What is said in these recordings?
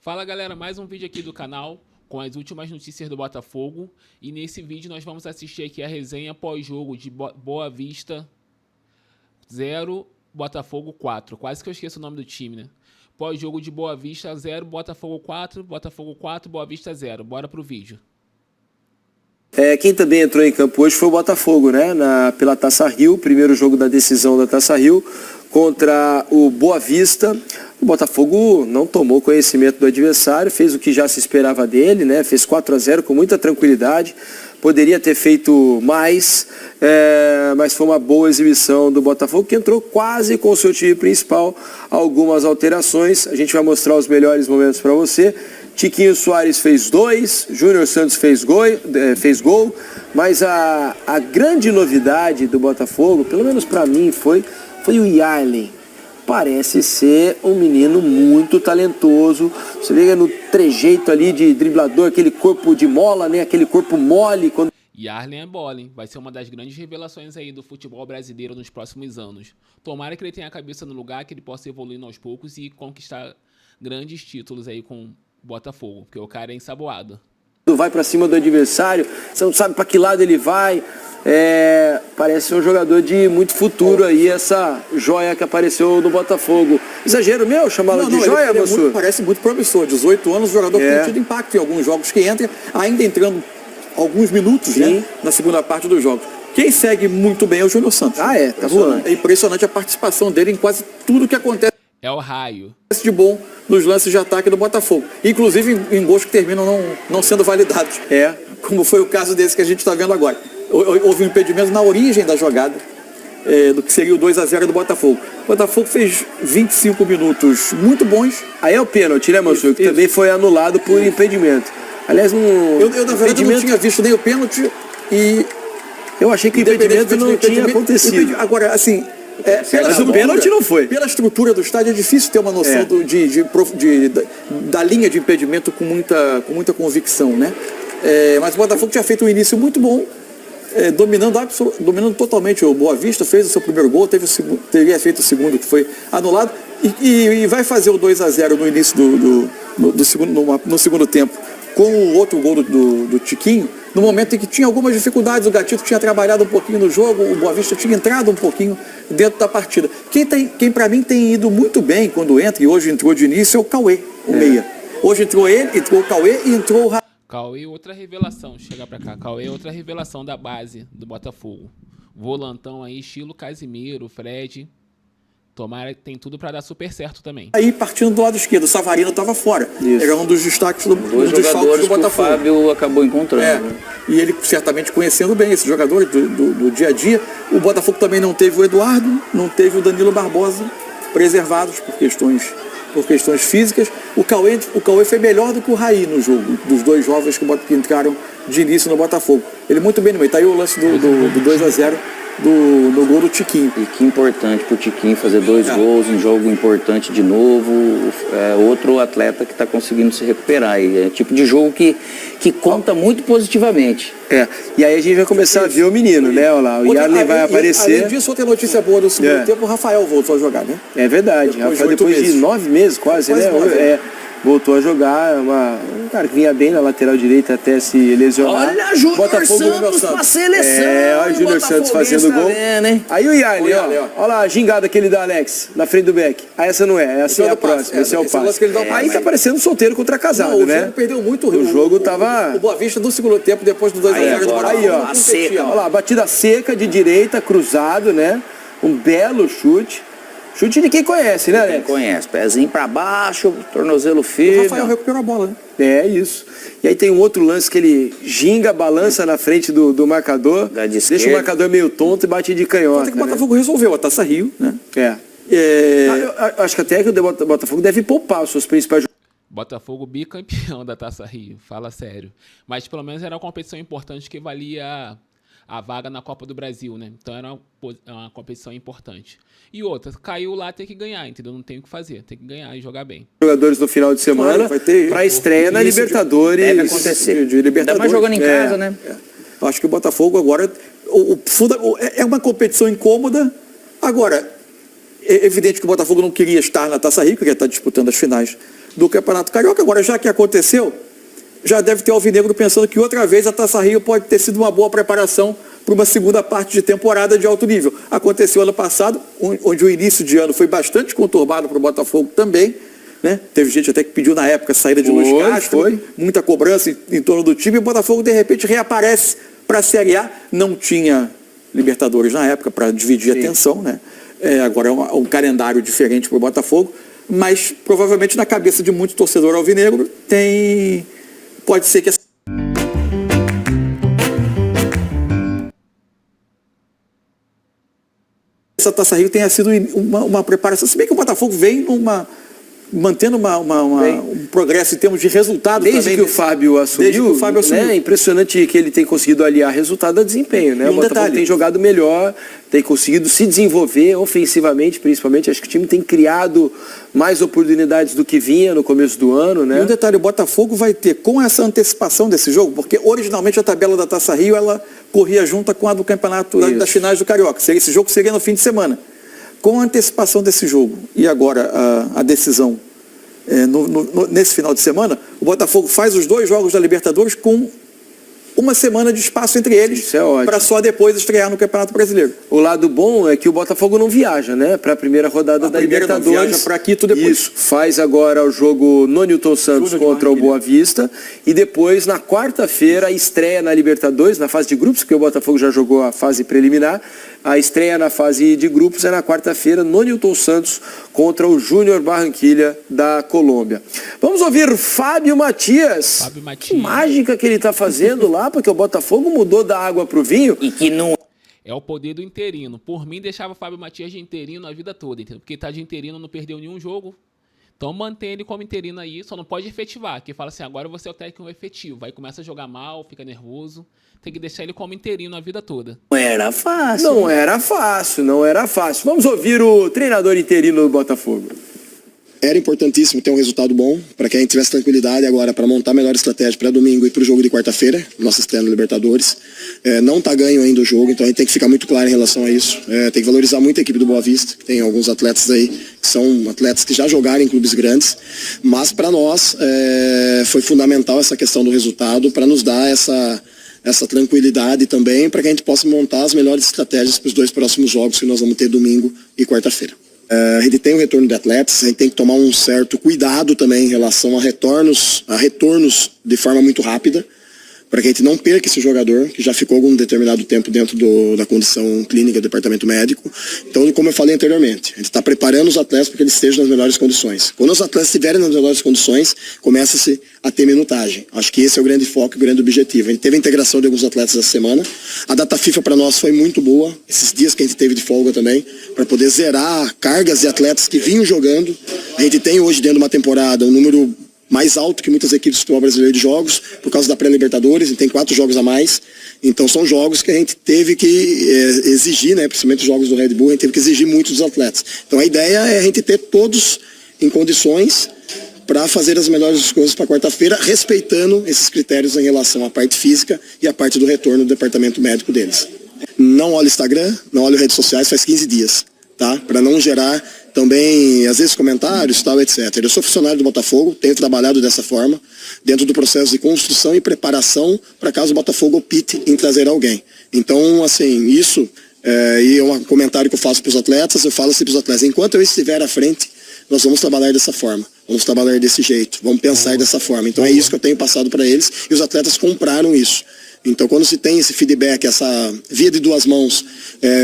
Fala galera, mais um vídeo aqui do canal com as últimas notícias do Botafogo. E nesse vídeo nós vamos assistir aqui a resenha pós-jogo de Boa Vista 0, Botafogo 4. Quase que eu esqueço o nome do time, né? Pós-jogo de Boa Vista 0, Botafogo 4, Boa Vista 0. Bora pro vídeo. Quem também entrou em campo hoje foi o Botafogo, né? Pela Taça Rio, primeiro jogo da decisão da Taça Rio contra o Boa Vista. O Botafogo não tomou conhecimento do adversário, fez o que já se esperava dele, né? Fez 4-0 com muita tranquilidade. Poderia ter feito mais, mas foi uma boa exibição do Botafogo, que entrou quase com o seu time principal. Algumas alterações, a gente vai mostrar os melhores momentos para você. Tiquinho Soares fez 2, Júnior Santos fez gol, mas a grande novidade do Botafogo, pelo menos para mim, foi o Yarlen. Parece ser um menino muito talentoso. Você vê no trejeito ali de driblador, aquele corpo de mola, né? Aquele corpo mole. Yarlen é bola, hein? Vai ser uma das grandes revelações aí do futebol brasileiro nos próximos anos. Tomara que ele tenha a cabeça no lugar, que ele possa evoluir aos poucos e conquistar grandes títulos aí com Botafogo, porque o cara é ensaboado. Vai pra cima do adversário, você não sabe pra que lado ele vai. Parece um jogador de muito futuro aí, essa joia que apareceu no Botafogo. Exagero meu chamá-lo de joia, moço? Parece muito promissor. 18 anos, o jogador tem tido impacto em alguns jogos que entra, ainda entrando alguns minutos, né, na segunda parte dos jogos. Quem segue muito bem é o Júnior Santos. Tá voando. É impressionante a participação dele em quase tudo que acontece. É o raio. De bom nos lances de ataque do Botafogo. Inclusive em gols que terminam não sendo validados. Como foi o caso desse que a gente está vendo agora. Houve um impedimento na origem da jogada, do que seria o 2-0 do Botafogo. O Botafogo fez 25 minutos muito bons. Aí é o pênalti, né, Mansur? Que também foi anulado por impedimento. Aliás, eu na verdade não tinha visto nem o pênalti e eu achei que o impedimento não tinha acontecido. Agora, assim... mas o pênalti não foi. Pela estrutura do estádio é difícil ter uma noção da linha de impedimento com muita convicção, né? Mas o Botafogo tinha feito um início muito bom, dominando totalmente o Boa Vista, fez o seu primeiro gol, teria feito o segundo que foi anulado e vai fazer o 2-0 no início no segundo tempo, com o outro gol do Tiquinho, no momento em que tinha algumas dificuldades. O Gatito tinha trabalhado um pouquinho no jogo, o Boa Vista tinha entrado um pouquinho dentro da partida. Quem para mim tem ido muito bem quando entra, e hoje entrou de início, é o Cauê, o meia. Hoje entrou o Cauê e entrou o Cauê, outra revelação, chega pra cá. Cauê, outra revelação da base do Botafogo. Volantão aí, estilo Casimiro, Fred. Tomara que tem tudo para dar super certo também. Aí partindo do lado esquerdo, o Savarino estava fora. Isso. Era um dos destaques do jogadores do Botafogo. Que o Fábio acabou encontrando. E ele certamente conhecendo bem esses jogadores do dia a dia. O Botafogo também não teve o Eduardo, não teve o Danilo Barbosa, preservados por questões físicas. O Cauê foi melhor do que o Raí no jogo, dos dois jovens que entraram de início no Botafogo. Ele muito bem no meio. Está aí o lance do 2-0 no gol do Tiquinho. E que importante pro Tiquinho fazer 2 gols, um jogo importante de novo. Outro atleta que está conseguindo se recuperar. E é tipo de jogo que conta muito positivamente. E aí a gente vai começar a ver o menino, né? Olha lá, o Yarlen vai aparecer. Além disso, outra notícia boa do segundo tempo, o Rafael voltou a jogar, né? É verdade. Depois de 9 meses quase, né? Voltou a jogar, um cara que vinha bem na lateral direita até se lesionar. Olha, Júnior Santos pra seleção. Olha o Júnior Santos fazendo gol. Aí o Yarlen, olha lá a gingada que ele dá, Alex, na frente do Beck. Essa não é, essa é a próxima, esse é o passe. Aí tá parecendo solteiro contra casado, né? O jogo perdeu muito. O jogo tava... O Boa Vista no segundo tempo, depois do 2-0. Aí, ó, olha lá, batida seca de direita, cruzado, né? Um belo chute. Chute de quem conhece, né, Alex? Quem conhece. Pezinho pra baixo, tornozelo firme. O Rafael recuperou a bola, né? É isso. E aí tem um outro lance que ele ginga, balança na frente do marcador, deixa o marcador meio tonto e bate de canhota. Até que o Botafogo resolveu a Taça Rio, né? Eu acho que até que o Botafogo deve poupar os seus principais jogadores. Botafogo bicampeão da Taça Rio, fala sério. Mas pelo menos era uma competição importante que valia a vaga na Copa do Brasil, né? Então era uma competição importante. E outra, caiu lá, tem que ganhar, entendeu? Não tem o que fazer, tem que ganhar e jogar bem. Jogadores no final de semana para estreia na Libertadores. Deve acontecer. De Libertadores. Ainda mais jogando em casa, né? Eu acho que o Botafogo agora... é uma competição incômoda. Agora, é evidente que o Botafogo não queria estar na Taça Rio, queria estar disputando as finais do Campeonato Carioca. Agora, já que aconteceu, já deve ter alvinegro pensando que outra vez a Taça Rio pode ter sido uma boa preparação para uma segunda parte de temporada de alto nível. Aconteceu ano passado, onde o início de ano foi bastante conturbado para o Botafogo também, né? Teve gente até que pediu na época a saída de Luiz Castro, muita cobrança em torno do time, e o Botafogo de repente reaparece para a Série A. Não tinha Libertadores na época para dividir a atenção, né? Agora é um calendário diferente para o Botafogo, mas provavelmente na cabeça de muito torcedor alvinegro pode ser que essa Taça Rio tenha sido uma preparação, se bem que o Botafogo vem mantendo um progresso em termos de resultado. Desde também, que o Fábio assumiu, né, é impressionante que ele tem conseguido aliar resultado a desempenho, né? O Botafogo tem jogado melhor, tem conseguido se desenvolver ofensivamente, principalmente. Acho que o time tem criado mais oportunidades do que vinha no começo do ano, né? E um detalhe, o Botafogo vai ter, com essa antecipação desse jogo, porque originalmente a tabela da Taça Rio, ela corria junta com a do campeonato das finais do Carioca. Esse jogo seria no fim de semana. Com a antecipação desse jogo e agora a decisão nesse final de semana, o Botafogo faz os 2 jogos da Libertadores com uma semana de espaço entre eles, para só depois estrear no Campeonato Brasileiro. O lado bom é que o Botafogo não viaja, né? Para a primeira rodada da Libertadores. Viaja para Quito depois. Isso, faz agora o jogo no Newton Santos contra o Boa Vista, e depois na quarta-feira a estreia na Libertadores, na fase de grupos, porque o Botafogo já jogou a fase preliminar. A estreia na fase de grupos é na quarta-feira no Newton Santos contra o Júnior Barranquilla da Colômbia. Vamos ouvir Fábio Matias. Fábio Matias. Que mágica que ele está fazendo lá, porque o Botafogo mudou da água para o vinho. E que não... É o poder do interino. Por mim, deixava o Fábio Matias de interino a vida toda, entendeu? Porque tá de interino, não perdeu nenhum jogo. Então mantém ele como interino aí, só não pode efetivar. Que fala assim, agora você é o técnico efetivo. Aí começa a jogar mal, fica nervoso. Tem que deixar ele como interino a vida toda. Não era fácil. Não era fácil, não era fácil. Vamos ouvir o treinador interino do Botafogo. Era importantíssimo ter um resultado bom, para que a gente tivesse tranquilidade agora para montar a melhor estratégia para domingo e para o jogo de quarta-feira, nossa estreia no Libertadores. Não está ganho ainda o jogo, então a gente tem que ficar muito claro em relação a isso. Tem que valorizar muito a equipe do Boa Vista, que tem alguns atletas aí, que são atletas que já jogaram em clubes grandes, mas para nós foi fundamental essa questão do resultado, para nos dar essa tranquilidade também, para que a gente possa montar as melhores estratégias para os 2 próximos jogos que nós vamos ter domingo e quarta-feira. A gente tem o retorno de atletas, a gente tem que tomar um certo cuidado também em relação a retornos de forma muito rápida, para que a gente não perca esse jogador, que já ficou algum determinado tempo dentro da condição clínica do departamento médico. Então, como eu falei anteriormente, a gente está preparando os atletas para que eles estejam nas melhores condições. Quando os atletas estiverem nas melhores condições, começa-se a ter minutagem. Acho que esse é o grande foco, o grande objetivo. A gente teve a integração de alguns atletas essa semana. A data FIFA para nós foi muito boa, esses dias que a gente teve de folga também, para poder zerar cargas de atletas que vinham jogando. A gente tem hoje, dentro de uma temporada, um número mais alto que muitas equipes do futebol brasileiro de jogos, por causa da pré-Libertadores, e tem 4 jogos a mais. Então são jogos que a gente teve que exigir, né, principalmente os jogos do Red Bull, a gente teve que exigir muito dos atletas. Então a ideia é a gente ter todos em condições para fazer as melhores coisas para quarta-feira, respeitando esses critérios em relação à parte física e à parte do retorno do departamento médico deles. Não olho Instagram, não olho redes sociais faz 15 dias, tá? Para não gerar também, às vezes, comentários, tal, etc. Eu sou funcionário do Botafogo, tenho trabalhado dessa forma, dentro do processo de construção e preparação, para caso o Botafogo opte em trazer alguém. Então, assim, isso e é um comentário que eu faço para os atletas, eu falo assim para os atletas, enquanto eu estiver à frente, nós vamos trabalhar dessa forma, vamos trabalhar desse jeito, vamos pensar dessa forma. Então é isso que eu tenho passado para eles, e os atletas compraram isso. Então, quando se tem esse feedback, essa via de 2 mãos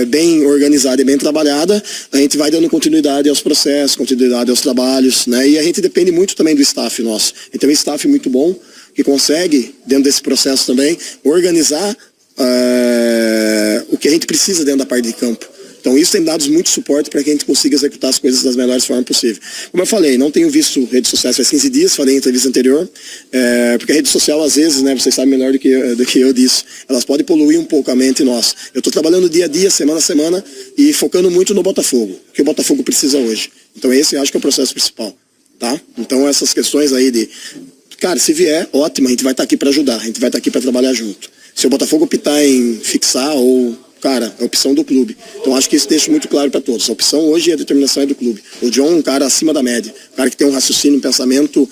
bem organizada e bem trabalhada, a gente vai dando continuidade aos processos, continuidade aos trabalhos, né? E a gente depende muito também do staff nosso. A gente tem um staff muito bom, que consegue, dentro desse processo também, organizar o que a gente precisa dentro da parte de campo. Então isso tem dado muito suporte para que a gente consiga executar as coisas das melhores formas possíveis. Como eu falei, não tenho visto redes sociais faz 15 dias, falei em entrevista anterior, porque a rede social às vezes, né, vocês sabem melhor do que eu disso, elas podem poluir um pouco a mente nossa. Eu estou trabalhando dia a dia, semana a semana, e focando muito no Botafogo, o que o Botafogo precisa hoje. Então esse eu acho que é o processo principal, tá? Então essas questões aí de, cara, se vier, ótimo, a gente vai estar aqui para ajudar, a gente vai estar aqui para trabalhar junto. Se o Botafogo optar em fixar ou cara, é a opção do clube. Então acho que isso deixa muito claro para todos. A opção hoje e a determinação é do clube. O John é um cara acima da média, um cara que tem um raciocínio, um pensamento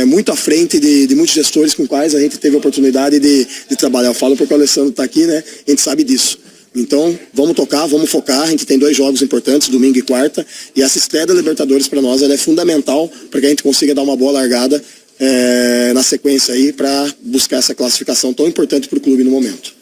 muito à frente de muitos gestores com quais a gente teve a oportunidade de trabalhar. Eu falo porque o Alessandro está aqui, né? A gente sabe disso. Então, vamos tocar, vamos focar. A gente tem 2 jogos importantes, domingo e quarta. E essa estreia da Libertadores para nós ela é fundamental para que a gente consiga dar uma boa largada na sequência aí para buscar essa classificação tão importante para o clube no momento.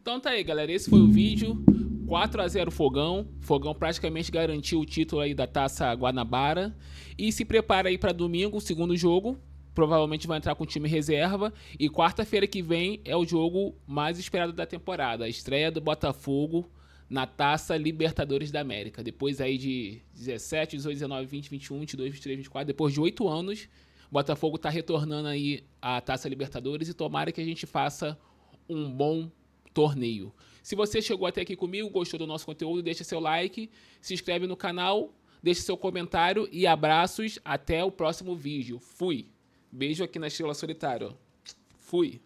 Então tá aí, galera. Esse foi o vídeo. 4-0 Fogão. Fogão praticamente garantiu o título aí da Taça Guanabara. E se prepara aí para domingo, o segundo jogo. Provavelmente vai entrar com o time reserva. E quarta-feira que vem é o jogo mais esperado da temporada. A estreia do Botafogo na Taça Libertadores da América. Depois aí de 17, 18, 19, 20, 21, 22, 23, 24. Depois de 8 anos, o Botafogo está retornando aí à Taça Libertadores. E tomara que a gente faça um bom torneio. Se você chegou até aqui comigo, gostou do nosso conteúdo, deixa seu like, se inscreve no canal, deixa seu comentário e abraços. Até o próximo vídeo. Fui! Beijo aqui na Estrela Solitária. Fui!